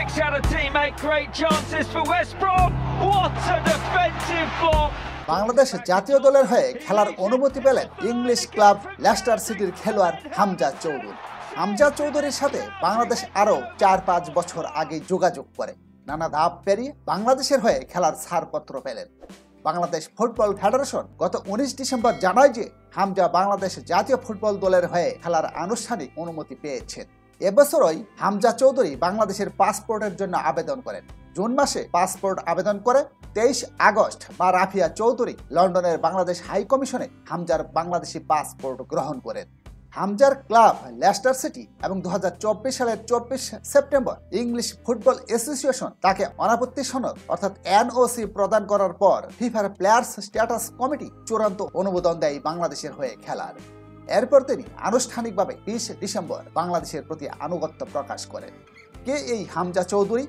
Kicks out a teammate, great chances for West Brom. What a defensive block! Bangladesh জাতীয় দলের হয়ে খেলার অনুমতি পেলেন ইংলিশ ক্লাব লেস্টার সিটির খেলোয়াড় হামজা চৌধুরী। হামজা চৌধুরীর সাথে বাংলাদেশ আরও 4-5 বছর আগে যোগাযোগ করে নানা ধাপ পেরিয়ে বাংলাদেশের হয়ে খেলার ছাড়পত্র পেলেন। বাংলাদেশ ফুটবল ফেডারেশন গত 19 ডিসেম্বর জানায় যে হামজা বাংলাদেশ জাতীয় ফুটবল দলের হয়ে খেলার আনুষ্ঠানিক অনুমতি পেয়েছেন। এবছরই হামজা চৌধুরী বাংলাদেশের পাসপোর্টের জন্য আবেদন করেন। জুন মাসে পাসপোর্ট আবেদন করে 23 আগস্ট মা রাফিয়া চৌধুরী লন্ডনের বাংলাদেশ হাই কমিশনে হামজার বাংলাদেশি পাসপোর্ট গ্রহণ করেন। হামজার ক্লাব লেস্টার সিটি এবং 2024 সালের 24 সেপ্টেম্বর ইংলিশ ফুটবল অ্যাসোসিয়েশন তাকে অনাপত্তি সনদ অর্থাৎ এনওসি প্রদান করার পর ফিফার প্লেয়ার্স স্ট্যাটাস কমিটি চূড়ান্ত অনুমোদন দেয় বাংলাদেশের হয়ে খেলার। এরপর তিনি আনুষ্ঠানিকভাবে 20 ডিসেম্বর বাংলাদেশের প্রতি আনুগত্য প্রকাশ করেন। কে এই হামজা চৌধুরী?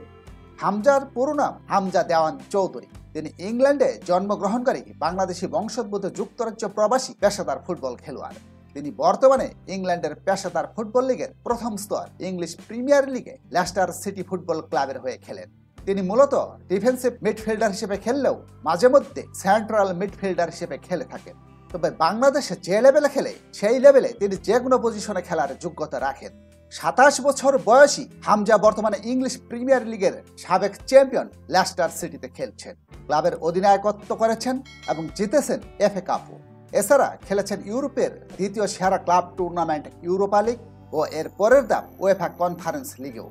হামজার পুরো নাম হামজা দেওয়ান চৌধুরী। তিনি ইংল্যান্ডে জন্মগ্রহণকারী বাংলাদেশি বংশোদ্ভূত যুক্তরাজ্য প্রবাসী পেশাদার ফুটবল খেলোয়াড়। তিনি বর্তমানে ইংল্যান্ডের পেশাদার ফুটবল লিগের প্রথম স্তর ইংলিশ প্রিমিয়ার লিগে লেস্টার সিটি ফুটবল ক্লাবের হয়ে খেলেন। তিনি মূলত ডিফেন্সিভ মিডফিল্ডার হিসেবে খেললেও মাঝে মধ্যে সেন্ট্রাল মিডফিল্ডার হিসেবে খেলে থাকেন। তবে বাংলাদেশে যে লেভেলে খেলে সেই লেভেলে তিনি যে কোনো পজিশনে খেলার যোগ্যতা রাখেন। 27 বছর বয়সী হামজা বর্তমানে ইংলিশ প্রিমিয়ার লিগের সাবেক চ্যাম্পিয়ন লেস্টার সিটিতে খেলছেন। ক্লাবের অধিনায়কত্ব করেছেন এবং জিতেছেন এফএ কাপও। এছাড়া খেলেছেন ইউরোপের দ্বিতীয় সেরা ক্লাব টুর্নামেন্ট ইউরোপা লিগ ও এর পরের ধাপ উয়েফা কনফারেন্স লিগেও।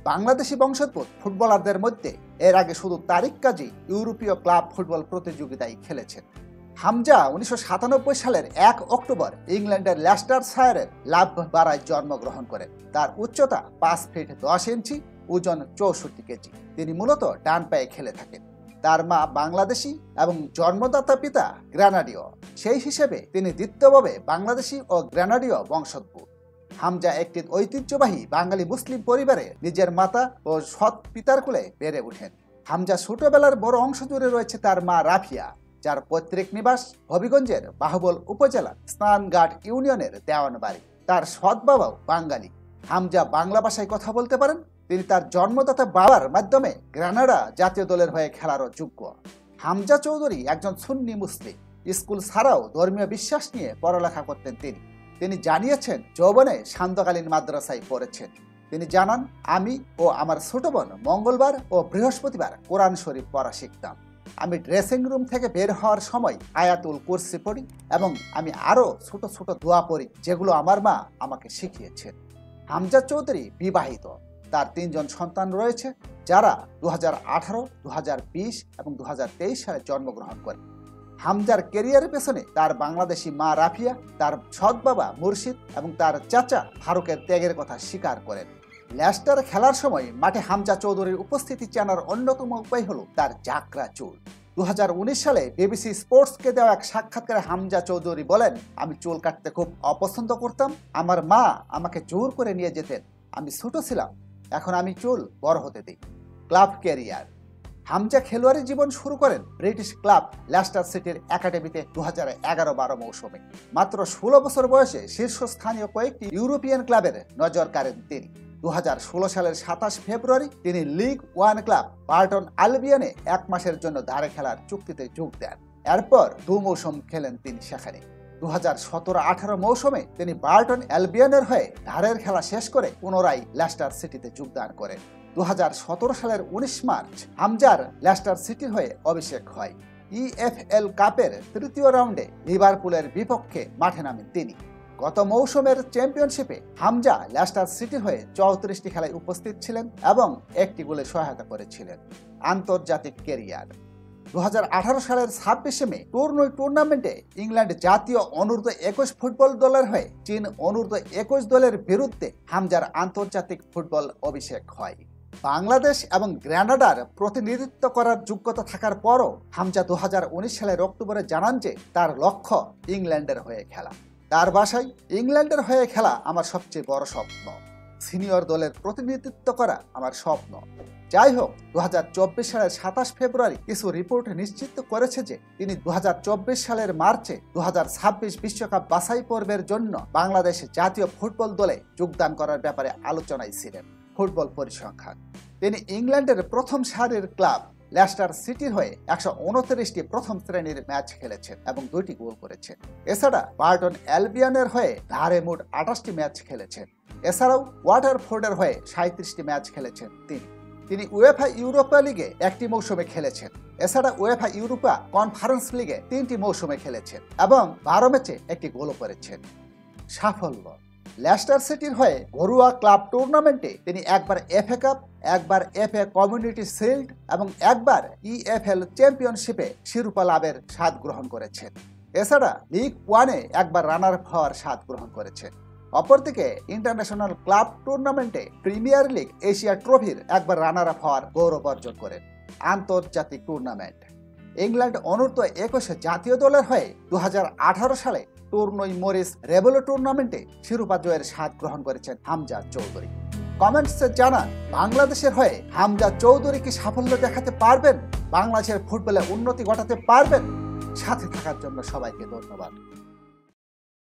বাংলাদেশি বংশোদ্ভূত ফুটবলারদের মধ্যে এর আগে শুধু তারিক কাজী ইউরোপীয় ক্লাব ফুটবল প্রতিযোগিতায় খেলেছেন। হামজা 1997 সালের 1 অক্টোবর ইংল্যান্ডের লেস্টারশায়ারের লাভবারায় জন্মগ্রহণ করেন। তার উচ্চতা 5 ফিট 10 ইঞ্চি, ওজন 64 কেজি। তিনি মূলত ডান পায়ে খেলে থাকেন। তার মা বাংলাদেশি এবং জন্মদাতা পিতা গ্রানাডীয়। সেই হিসেবে তিনি দ্বিতীয়ভাবে বাংলাদেশি ও গ্রানাডীয় বংশোদ্ভূত। হামজা একটি ঐতিহ্যবাহী বাঙালি মুসলিম পরিবারে নিজের মাতা ও সৎ পিতার কোলে বেড়ে ওঠেন। হামজা ছোটবেলার বড় অংশ জুড়ে রয়েছে তার মা রাফিয়া, যার পৈতৃক নিবাস হবিগঞ্জের বাহুবল উপজেলার স্নানঘাট ইউনিয়নের দেওয়ানবাড়ি। তার সৎ বাবাও বাঙালি। হামজা বাংলা ভাষায় কথা বলতে পারেন। তিনি তার জন্মদাতা বাবার মাধ্যমে গ্রানাডা জাতীয় দলের হয়ে খেলারও যোগ্য। হামজা চৌধুরী একজন সুন্নি মুসলিম। স্কুল ছাড়াও ধর্মীয় বিশ্বাস নিয়ে পড়ালেখা করতেন তিনি জানিয়েছেন যৌবনে সান্ধ্যকালীন মাদ্রাসায় পড়েছেন। তিনি জানান, আমি ও আমার ছোট বোন মঙ্গলবার ও বৃহস্পতিবার কোরআন শরীফ পড়া শিখতাম। আমি ড্রেসিং রুম থেকে বের হওয়ার সময় আয়াতুল কুরসি পড়ি এবং আমি আরও ছোট ছোট দোয়া পড়ি যেগুলো আমার মা আমাকে শিখিয়েছেন। হামজা চৌধুরী বিবাহিত। তার 3 জন সন্তান রয়েছে যারা 2018, 2020 এবং 2023 সালে জন্মগ্রহণ করে। হামজার ক্যারিয়ারের পেছনে তার বাংলাদেশি মা রাফিয়া, তার সৎ বাবা মুর্শিদ এবং তার চাচা ফারুকের ত্যাগের কথা স্বীকার করেন। লেস্টার খেলার সময় মাঠে হামজা চৌধুরীর উপস্থিতি জানার অন্যতম উপায় হলো তার জাকরা চুল। 2019 সালে বিবিসি স্পোর্টসকে দেওয়া এক সাক্ষাৎকারে হামজা চৌধুরী বলেন, আমি চুল কাটতে খুব অপছন্দ করতাম। আমার মা আমাকে জোর করে নিয়ে যেতেন। আমি ছোট ছিলাম, এখন আমি চুল বড় হতে দিই। Club career. হামজা খেলোয়াড়ি জীবন শুরু করেন ব্রিটিশ ক্লাব লেস্টার সিটির একাডেমিতে 2011-12 মৌসুমে। মাত্র 16 বছর বয়সে শীর্ষস্থানীয় কয়েকটি ইউরোপিয়ান ক্লাবের নজর কাড়েন তিনি। 2016 সালের 27 ফেব্রুয়ারি তিনি লিগ 1 ক্লাব বার্টন আলবিয়নে 1 মাসের জন্য ধারে খেলার চুক্তিতে যোগ দেন। এরপর 2 মৌসুম খেলেন তিনি সেখানে। 2017-18 মৌসুমে তিনি বার্টন অ্যালবিয়নের হয়ে ধারের খেলা শেষ করে পুনরায় লেস্টার সিটিতে যোগদান করেন। 2017 সালের 19 মার্চ হামজার লেস্টার সিটির হয়ে অভিষেক হয়। ইএফএল কাপের 3য় রাউন্ডে লিভারপুলের বিপক্ষে মাঠে নামেন তিনি। গত মৌসুমের চ্যাম্পিয়নশিপে হামজা লেস্টার সিটির হয়ে 34টি খেলায় উপস্থিত ছিলেন এবং 1টি গোলে সহায়তা করেছিলেন। আন্তর্জাতিক ক্যারিয়ার। 2018 সালের 26 মে টুর্নামেন্টে ইংল্যান্ড জাতীয় অনূর্ধ্ব 21 ফুটবল দলের হয়ে চীন অনূর্ধ্ব 21 দলের বিরুদ্ধে হামজার আন্তর্জাতিক ফুটবল অভিষেক হয়। বাংলাদেশ এবং গ্রানাডার প্রতিনিধিত্ব করার যোগ্যতা থাকার পরও হামজা 2019 সালের অক্টোবরে জানান যে তার লক্ষ্য ইংল্যান্ডের হয়ে খেলা। তার ভাষায়, ইংল্যান্ডের হয়ে খেলা আমার সবচেয়ে বড় স্বপ্ন। সিনিয়র দলের প্রতিনিধিত্ব করা আমার স্বপ্ন। যাই হোক, 2024 সালের 27 ফেব্রুয়ারি কিছু রিপোর্ট নিশ্চিত করেছে যে তিনি 2024 সালের মার্চে 2026 বিশ্বকাপ বাছাই পর্বের জন্য বাংলাদেশ জাতীয় ফুটবল দলে যোগদান করার ব্যাপারে আলোচনায় ছিলেন ফুটবল পরিসংখ্যান। তিনি ইংল্যান্ডের প্রথম সারির ক্লাব লেস্টার সিটির হয়ে 129টি প্রথম শ্রেণীর ম্যাচ খেলেছেন এবং 2টি গোল করেছেন। এছাড়া বার্টন অ্যালবিয়নের হয়ে ধারে মোট 28টি ম্যাচ খেলেছেন। এছাড়াও ওয়াটারফোর্ডের হয়ে 37টি ম্যাচ খেলেছেন তিনি উয়েফা ইউরোপা লিগে 1টি মৌসুমে খেলেছেন। এছাড়া উয়েফা ইউরোপা কনফারেন্স লিগে 3টি মৌসুমে খেলেছেন এবং 12 ম্যাচে 1টি গোলও করেছেন। সাফল্য: লেস্টার সিটির হয়ে ঘরোয়া ক্লাব টুর্নামেন্টে তিনি একবার এফএ কাপ, একবার এফএ কমিউনিটি শিল্ড এবং একবার ইএফএল চ্যাম্পিয়নশিপে শিরোপা লাভের স্বাদ গ্রহণ করেছেন। এছাড়া লিগ 1-এ একবার রানার আপ হওয়ার স্বাদ গ্রহণ করেছেন। অপরদিকে ইন্টারন্যাশনাল ক্লাব টুর্নামেন্টে প্রিমিয়ার লিগ এশিয়া ট্রফির একবার রানার আপ হওয়ার গৌরব অর্জন করেন। আন্তর্জাতিক টুর্নামেন্ট: ইংল্যান্ড অনূর্ধ্ব-21 জাতীয় দলের হয়ে 2018 সালে টুর্নই মরিস রেভেলো টুর্নামেন্টে শিরোপা জয়ের স্বাদ গ্রহণ করেছেন হামজা চৌধুরী। কমেন্টসে জানান, বাংলাদেশের হয়ে হামজা চৌধুরী কি সাফল্য দেখাতে পারবেন? বাংলাদেশের ফুটবলে উন্নতি ঘটাতে পারবেন? সাথে থাকার জন্য সবাইকে ধন্যবাদ।